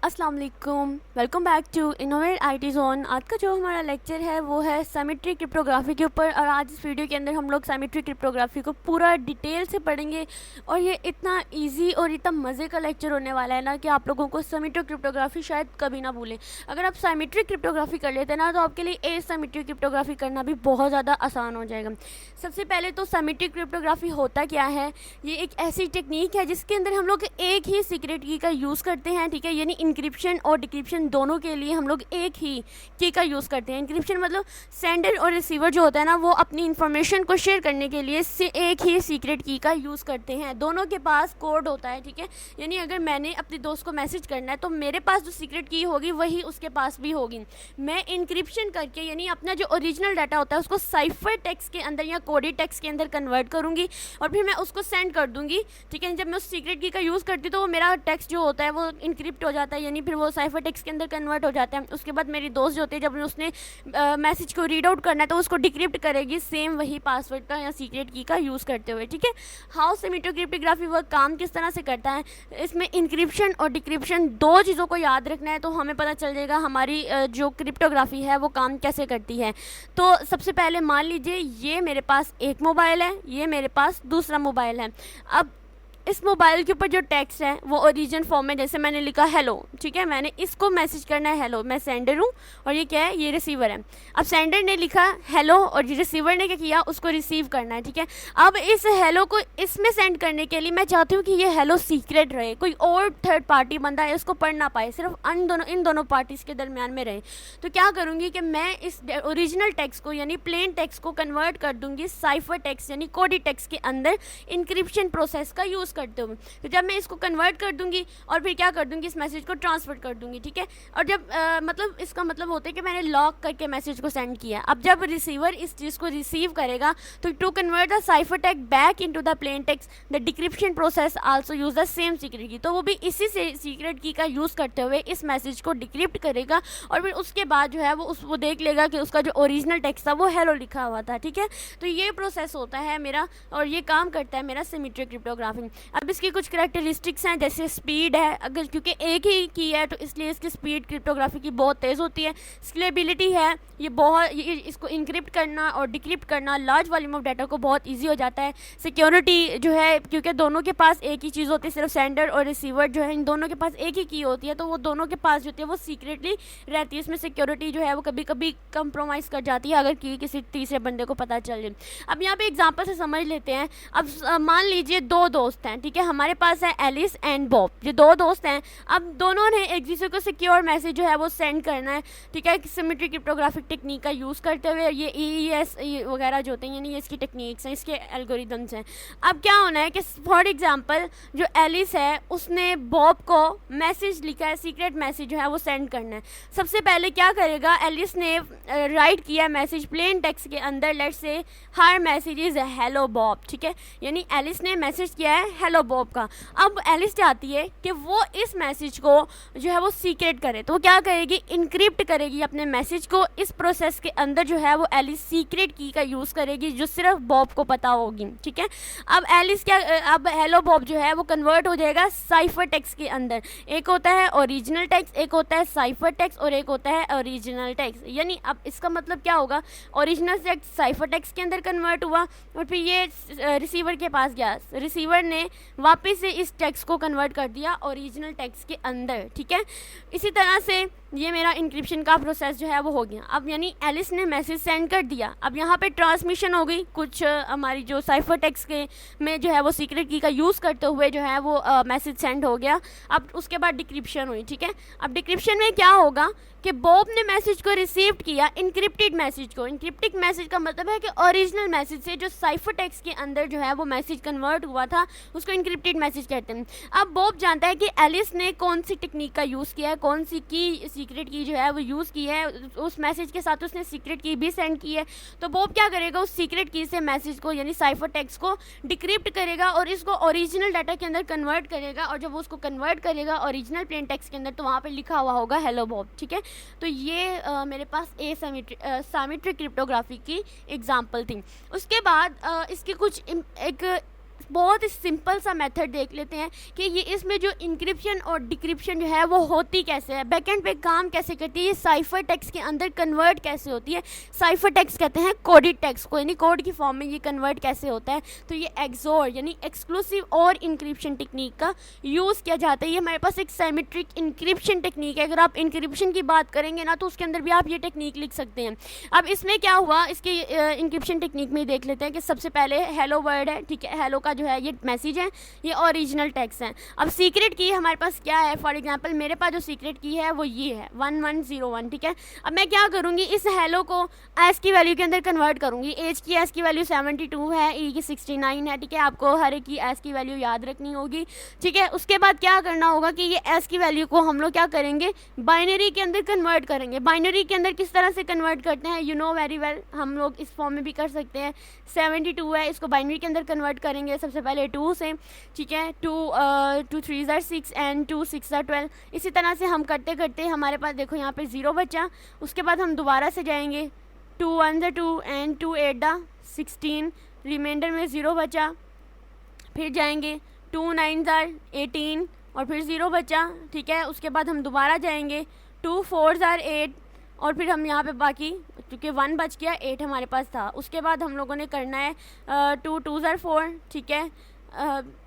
अस्सलाम वालेकुम, welcome back to innovate IT zone. आज का जो हमारा लेक्चर है वो है सिमेट्री क्रिप्टोग्राफी के ऊपर। और आज इस वीडियो के अंदर हम लोग सिमेट्री क्रिप्टोग्राफी को पूरा डिटेल से पढ़ेंगे। और ये इतना इजी और इतना मज़े का लेक्चर होने वाला है ना कि आप लोगों को सिमेट्री क्रिप्टोग्राफी शायद कभी ना भूलें। अगर आप सिमेट्री क्रिप्टोग्राफी कर लेते हैं ना तो आपके लिए एसिमेट्री क्रिप्टोग्राफी करना भी बहुत ज़्यादा आसान हो जाएगा। सबसे पहले तो सिमेट्री क्रिप्टोग्राफी होता क्या है? ये एक ऐसी टेक्निक है जिसके अंदर हम लोग एक ही सीक्रेट की का यूज़ करते हैं, ठीक है। यानी इंक्रिप्शन और डिक्रिप्शन दोनों के लिए हम लोग एक ही की का यूज़ करते हैं। इंक्रिप्शन मतलब सेंडर और रिसीवर जो होता है ना वो अपनी इन्फॉर्मेशन को शेयर करने के लिए एक ही सीक्रेट की का यूज़ करते हैं। दोनों के पास कोड होता है, ठीक है। यानी अगर मैंने अपने दोस्त को मैसेज करना है तो मेरे पास जो सीक्रेट की होगी वही उसके पास भी होगी। मैं इंक्रिप्शन करके यानी अपना जो ओरिजिनल डाटा होता है उसको साइफर टेक्स्ट के अंदर या कोडेड टेक्स्ट के अंदर कन्वर्ट करूँगी और फिर मैं उसको सेंड कर दूँगी, ठीक है। जब मैं उस सीक्रेट की का यूज़ करती हूँ तो वो मेरा टेक्स्ट जो होता है वो इनक्रिप्ट हो जाता है, यानी फिर वो साइफर टेक्स्ट के अंदर कन्वर्ट हो जाता है। उसके बाद मेरी दोस्त जो होती है जब उसने मैसेज को रीड आउट करना है तो उसको डिक्रिप्ट करेगी सेम वही पासवर्ड का या सीक्रेट की का यूज़ करते हुए, ठीक है। हाउ सिमेट्री क्रिप्टोग्राफी वर्क, काम किस तरह से करता है? इसमें इंक्रिप्शन और डिक्रिप्शन दो चीज़ों को याद रखना है तो हमें पता चल जाएगा हमारी जो क्रिप्टोग्राफी है वो काम कैसे करती है। तो सबसे पहले मान लीजिए ये मेरे पास एक मोबाइल है, ये मेरे पास दूसरा मोबाइल है। अब इस मोबाइल के ऊपर जो टेक्स्ट है वो ओरिजिन फॉर्म में, जैसे मैंने लिखा हेलो, ठीक है। मैंने इसको मैसेज करना है हेलो, मैं सेंडर हूँ और ये क्या है, ये रिसीवर है। अब सेंडर ने लिखा हेलो और रिसीवर ने क्या किया, उसको रिसीव करना है, ठीक है। अब इस हेलो को इसमें सेंड करने के लिए मैं चाहती हूँ कि ये हेलो सीक्रेट रहे, कोई और थर्ड पार्टी बंदा है इसको पढ़ ना पाए, सिर्फ इन दोनों पार्टीज के दरमियान में रहे। तो क्या करूँगी कि मैं इस ओरिजिनल टेक्स्ट को यानी प्लेन टेक्स्ट को कन्वर्ट कर दूँगी साइफर टेक्स्ट यानी कोडेड टेक्स्ट के अंदर इंक्रिप्शन प्रोसेस का यूज़ करते हुए। तो जब मैं इसको कन्वर्ट कर दूंगी और फिर क्या कर दूंगी, इस मैसेज को ट्रांसफर कर दूंगी, ठीक है। और जब मतलब इसका मतलब होता है कि मैंने लॉक करके मैसेज को सेंड किया। अब जब रिसीवर इस चीज़ को रिसीव करेगा तो to convert the cipher text back into the plain text the decryption process also use the same secret key. तो वो भी इसी से सीक्रेट की का यूज़ करते हुए इस मैसेज को डिक्रिप्ट करेगा और फिर उसके बाद जो है वो देख लेगा कि उसका जो ओरिजिनल टेक्स्ट था वो हेलो लिखा हुआ था, ठीक है। तो ये प्रोसेस होता है मेरा और ये काम करता है मेरा सिमेट्री क्रिप्टोग्राफी। अब इसकी कुछ करैक्टरिस्टिक्स हैं, जैसे स्पीड है, अगर क्योंकि एक ही की है तो इसलिए इसकी स्पीड क्रिप्टोग्राफी की बहुत तेज़ होती है। स्केलेबिलिटी है, ये इसको इंक्रिप्ट करना और डिक्रिप्ट करना लार्ज वॉल्यूम ऑफ डाटा को बहुत इजी हो जाता है। सिक्योरिटी जो है, क्योंकि दोनों के पास एक ही चीज़ होती है, सिर्फ सेंडर और रिसीवर जो है इन दोनों के पास एक ही की होती है, तो वो दोनों के पास जो होती है वो सीक्रेटली रहती है। इसमें सिक्योरिटी जो है वो कभी कभी कंप्रोमाइज़ कर जाती है अगर की किसी तीसरे बंदे को पता चल जाए। अब यहाँ पे एग्जाम्पल से समझ लेते हैं। अब मान लीजिए दो दोस्त हैं, ठीक है। हमारे पास है एलिस एंड बॉब, ये दो दोस्त हैं। अब दोनों ने एक दूसरे को सिक्योर मैसेज जो है वो सेंड करना है, ठीक है, सिमेट्री क्रिप्टोग्राफिक टेक्निक का यूज़ करते हुए। ये EES वगैरह जो होते हैं यानी ये इसकी टेक्निक्स हैं, इसके एल्गोरिदम्स हैं। अब क्या होना है कि फॉर एग्जांपल जो एलिस है उसने बॉब को मैसेज लिखा है, सीक्रेट मैसेज जो है वो सेंड करना है। सबसे पहले क्या करेगा, एलिस ने राइट किया मैसेज प्लेन टेक्स्ट के अंदर, let's say her message is hello Bob, ठीक है। यानी एलिस ने मैसेज किया है हेलो बॉब का। अब एलिस चाहती है कि वो इस मैसेज को जो है वो सीक्रेट करे, तो वो क्या करेगी, इनक्रिप्ट करेगी अपने मैसेज को। इस प्रोसेस के अंदर जो है वो एलिस सीक्रेट की का यूज़ करेगी जो सिर्फ बॉब को पता होगी, ठीक है। अब एलिस क्या, अब हेलो बॉब जो है वो कन्वर्ट हो जाएगा साइफर टेक्स्ट के अंदर। एक होता है ओरिजिनल टेक्स्ट, एक होता है साइफर टेक्स्ट और एक होता है ओरिजिनल टेक्स्ट। यानी अब इसका मतलब क्या होगा, ओरिजिनल टेक्स्ट साइफर टेक्स्ट के अंदर कन्वर्ट हुआ और फिर ये रिसीवर के पास गया, रिसीवर ने वापस से इस टेक्स्ट को कन्वर्ट कर दिया ओरिजिनल टेक्स्ट के अंदर, ठीक है। इसी तरह से ये मेरा इंक्रिप्शन का प्रोसेस जो है वो हो गया। अब यानी एलिस ने मैसेज सेंड कर दिया, अब यहाँ पे ट्रांसमिशन हो गई, कुछ हमारी जो साइफर टेक्स्ट के में जो है वो सीक्रेट की का यूज़ करते हुए जो है वो मैसेज सेंड हो गया। अब उसके बाद डिक्रिप्शन हुई, ठीक है। अब डिक्रिप्शन में क्या होगा कि बॉब ने मैसेज को रिसीव किया, इंक्रिप्टेड मैसेज को। इंक्रिप्टेड मैसेज का मतलब है कि ओरिजिनल मैसेज से जो साइफर टेक्स्ट के अंदर जो है वो मैसेज कन्वर्ट हुआ था उसको इंक्रिप्टेड मैसेज कहते हैं। अब बॉब जानता है कि एलिस ने कौन सी टेक्निक का यूज़ किया है, कौन सी की सीक्रेट की जो है वो यूज़ की है, उस मैसेज के साथ उसने सीक्रेट की भी सेंड की है। तो बॉब क्या करेगा, उस सीक्रेट की से मैसेज को यानी साइफर टेक्स्ट को डिक्रिप्ट करेगा और इसको ओरिजिनल डाटा के अंदर कन्वर्ट करेगा। और जब वो उसको कन्वर्ट करेगा ओरिजिनल प्लेन टेक्स्ट के अंदर तो वहाँ पर लिखा हुआ होगा हेलो बॉब, ठीक है। तो ये मेरे पास सिमेट्री क्रिप्टोग्राफी की एग्जाम्पल थी। उसके बाद इसके कुछ एक बहुत ही सिंपल सा मेथड देख लेते हैं कि ये इसमें जो इंक्रिप्शन और डिक्रिप्शन जो है वो होती कैसे है, बैकएंड पे काम कैसे करती है, ये साइफर टेक्स्ट के अंदर कन्वर्ट कैसे होती है। साइफर टेक्स्ट कहते हैं कोडेड टेक्स्ट को, यानी कोड की फॉर्म में ये कन्वर्ट कैसे होता है। तो ये एक्सोर यानी एक्सक्लूसिव और इंक्रिप्शन टेक्निक का यूज़ किया जाता है। ये हमारे पास एक साइमेट्रिक इंक्रिप्शन टेक्निक है। अगर आप इंक्रिप्शन की बात करेंगे ना तो उसके अंदर भी आप ये टेक्निक लिख सकते हैं। अब इसमें क्या हुआ, इसके इंक्रिप्शन टेक्निक में देख लेते हैं कि सबसे पहले हेलो वर्ड है, ठीक है, हेलो का जो है ये मैसेज है, ये ओरिजिनल टेक्स्ट है। अब सीक्रेट की हमारे पास क्या है, फॉर एग्जांपल मेरे पास जो सीक्रेट की है वो ये है 1101, ठीक है। अब मैं क्या करूँगी, इस हेलो को एस की वैल्यू के अंदर कन्वर्ट करूँगी। एज की एस की वैल्यू 72 है, ई की 69 है, ठीक है। आपको हर एक की एस की वैल्यू याद रखनी होगी, ठीक है। उसके बाद क्या करना होगा कि ये एस की वैल्यू को हम लोग क्या करेंगे, बाइनरी के अंदर कन्वर्ट करेंगे। बाइनरी के अंदर किस तरह से कन्वर्ट करते हैं, यू नो वेरी वेल, हम लोग इस फॉर्म में भी कर सकते हैं। 72 है, इसको बाइनरी के अंदर कन्वर्ट करेंगे सबसे पहले 2 से, ठीक है। 2 3 are 6 एंड 2 6 are 12। इसी तरह से हम करते करते हमारे पास देखो यहाँ पे 0 बचा। उसके बाद हम दोबारा से जाएंगे, 2 1 are 2 एंड 2 8 are 16, रिमाइंडर में 0 बचा। फिर जाएंगे 2 9 are 18 और फिर 0 बचा, ठीक है। उसके बाद हम दोबारा जाएंगे 2 4 are 8 और फिर हम यहाँ पे बाकी, क्योंकि 1 बच गया, 8 हमारे पास था। उसके बाद हम लोगों ने करना है 2 2 are 4, ठीक है,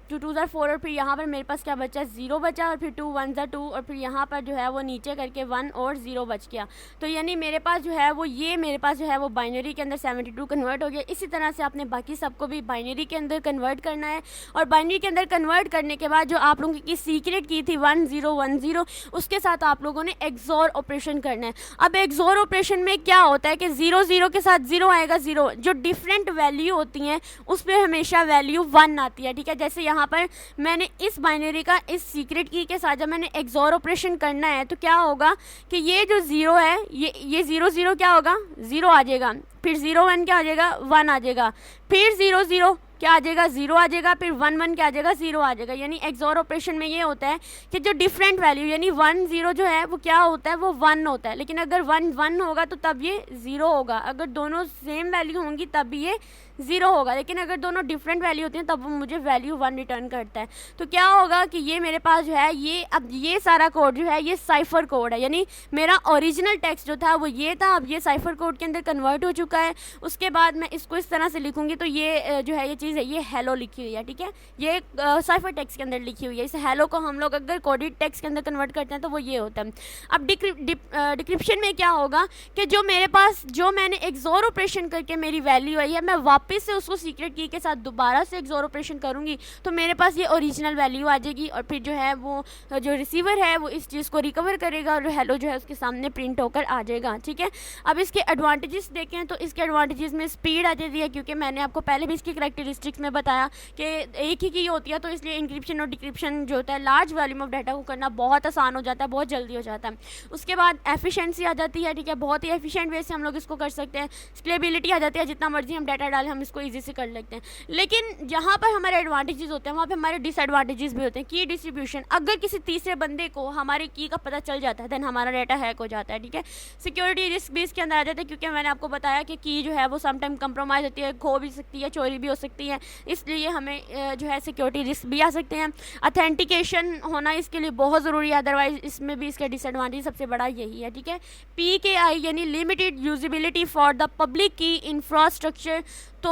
2 2 are 4 और फिर यहाँ पर मेरे पास क्या बचा, 0 बचा और फिर 2 1 are 2 और फिर यहाँ पर जो है वो नीचे करके 1 और 0 बच गया। तो यानी मेरे पास जो है वो ये मेरे पास जो है वो बाइनरी के अंदर 72 कन्वर्ट हो गया। इसी तरह से आपने बाकी सबको भी बाइनरी के अंदर कन्वर्ट करना है। और बाइनरी के अंदर कन्वर्ट करने के बाद जो आप लोगों की सीक्रेट की थी 1010, उसके साथ आप लोगों ने एक्सोर ऑपरेशन करना है। अब एक्सोर ऑपरेशन में क्या होता है कि 0 0 के साथ 0 आएगा, 0 जो डिफरेंट वैल्यू होती हैं उस पर हमेशा वैल्यू 1 आती है, ठीक है। जैसे यहाँ पर मैंने इस बाइनरी का इस सीक्रेट की के साथ जब मैंने एक्सोर ऑपरेशन करना है तो क्या होगा कि ये जो 0 है ये 0 0 क्या होगा, 0 आ जाएगा। फिर 0 1 क्या आ जाएगा, 1 आ जाएगा। फिर 0 0 क्या आ जाएगा, 0 आ जाएगा। फिर 1 1 क्या आ जाएगा, 0 आ जाएगा। यानी एक्सोर ऑपरेशन में ये होता है कि जो डिफरेंट वैल्यू यानी 1 0 जो है वो क्या होता है, वो 1 होता है। लेकिन अगर 1 1 होगा तो तब ये 0 होगा। अगर दोनों सेम वैल्यू होंगी तब भी ये 0 होगा। लेकिन अगर दोनों डिफरेंट वैल्यू होती हैं तब वो मुझे वैल्यू 1 रिटर्न करता है। तो क्या होगा कि ये मेरे पास जो है ये अब ये सारा कोड जो है ये साइफर कोड है। यानी मेरा ओरिजिनल टेक्स्ट जो था वो ये था, अब ये साइफर कोड के अंदर कन्वर्ट हो चुका है। उसके बाद मैं इसको इस तरह से लिखूंगी तो ये जो है ये चीज़ है ये हेलो लिखी हुई है, ठीक है। ये साइफर टेक्स्ट के अंदर लिखी हुई है। इस हेलो को हम लोग अगर कोडेड टेक्स्ट के अंदर कन्वर्ट करते हैं तो वो ये होता है। अब डिक्रिप्शन में क्या होगा कि जो मेरे पास जो मैंने एक्सोर ऑपरेशन करके मेरी वैल्यू आई है मैं वापस से उसको सीक्रेट की के साथ दोबारा से एक्सोर ऑपरेशन करूँगी तो मेरे पास ये ओरिजिनल वैल्यू आ जाएगी। और फिर जो है वो जो रिसीवर है वो इस चीज़ को रिकवर करेगा और हेलो जो है उसके सामने प्रिंट होकर आ जाएगा, ठीक है। अब इसके एडवांटेजेस देखें तो इसके एडवांटेजेस में स्पीड आ जाती है, क्योंकि मैंने आपको पहले भी इसकी करैक्टरिस्टिक्स में बताया कि एक ही की होती है, तो इसलिए इंक्रिप्शन और डिक्रिप्शन जो होता है लार्ज वॉल्यूम ऑफ डाटा को करना बहुत आसान हो जाता है, बहुत जल्दी हो जाता है। उसके बाद एफिशिएंसी आ जाती है, ठीक है, बहुत ही एफिशिएंट वे से हम लोग इसको कर सकते हैं। स्केलेबिलिटी आ जाती है, जितना मर्जी हम डाटा डालें हम इसको ईजी से कर लेते हैं। लेकिन जहाँ पर हमारे एडवांटेजेस होते हैं वहाँ पर हमारे डिसएडवांटेजेस भी होते हैं। की डिस्ट्रीब्यूशन, अगर किसी तीसरे बंदे को हमारे की का पता चल जाता है देन हमारा डाटा हैक हो जाता है, ठीक है। सिक्योरिटी रिस्क भी इसके अंदर आ जाता है, क्योंकि मैंने आपको बताया कि की जो है वो समटाइम कंप्रोमाइज़ होती है, खो भी सकती है, चोरी भी हो सकती है, इसलिए हमें जो है सिक्योरिटी रिस्क भी आ सकते हैं। अथेंटिकेशन होना इसके लिए बहुत ज़रूरी है, अदरवाइज इसमें भी इसका डिसएडवांटेज सबसे बड़ा यही है, ठीक है। PKI यानी limited usability for the public की इंफ्रास्ट्रक्चर, तो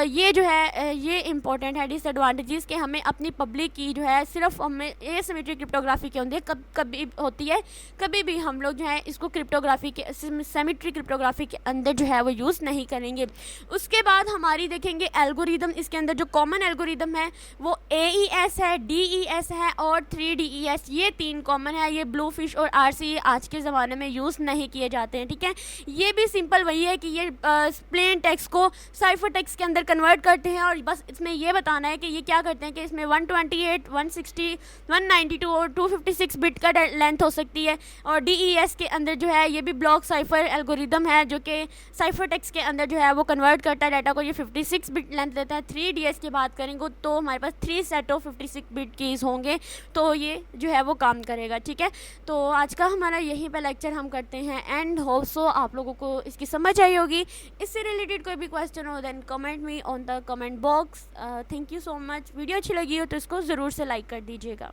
ये जो है ये इंपॉर्टेंट है डिसएडवांटेजेस कि हमें अपनी पब्लिक की जो है सिर्फ हमें एसिमेट्रिक क्रिप्टोग्राफी के होती है कभी होती है, कभी भी हम लोग जो है इसको क्रिप्टोग्राफी के सिमेट्रिक क्रिप्टोग्राफी के अंदर जो है वो यूज़ नहीं करेंगे। उसके बाद हमारी देखेंगे एल्गोरिदम, इसके अंदर जो कॉमन एल्गोरिदम है वो AES है, DES है और 3DES, ये 3 कॉमन है। ये ब्लूफिश और RC आज के ज़माने में यूज़ नहीं किए जाते हैं, ठीक है। ये भी सिंपल वही है कि ये प्लेन टेक्स्ट को साइफर टेक्स्ट के अंदर कन्वर्ट करते हैं और बस इसमें ये बताना है कि ये क्या करते हैं कि इसमें 128, 160, 192 और 256 बिट का लेंथ हो सकती है। और DES के अंदर जो है ये भी ब्लॉक साइफर एल्गोरिदम है जो कि साइफर टेक्स्ट के अंदर जो है वो कन्वर्ट करता है डाटा को, ये 56 बिट लेंथ लेता है। 3DS की बात करेंगे तो हमारे पास 3 सेट ऑफ 56 बिट कीज़ होंगे, तो ये जो है वो काम करेगा, ठीक है। तो आज का हमारा यहीं पे लेक्चर हम करते हैं एंड होप सो आप लोगों को इसकी समझ आई होगी। इससे रिलेटेड कोई भी क्वेश्चन हो can comment me on the comment box. Thank you so much. Video अच्छी लगी हो तो इसको ज़रूर से लाइक कर दीजिएगा।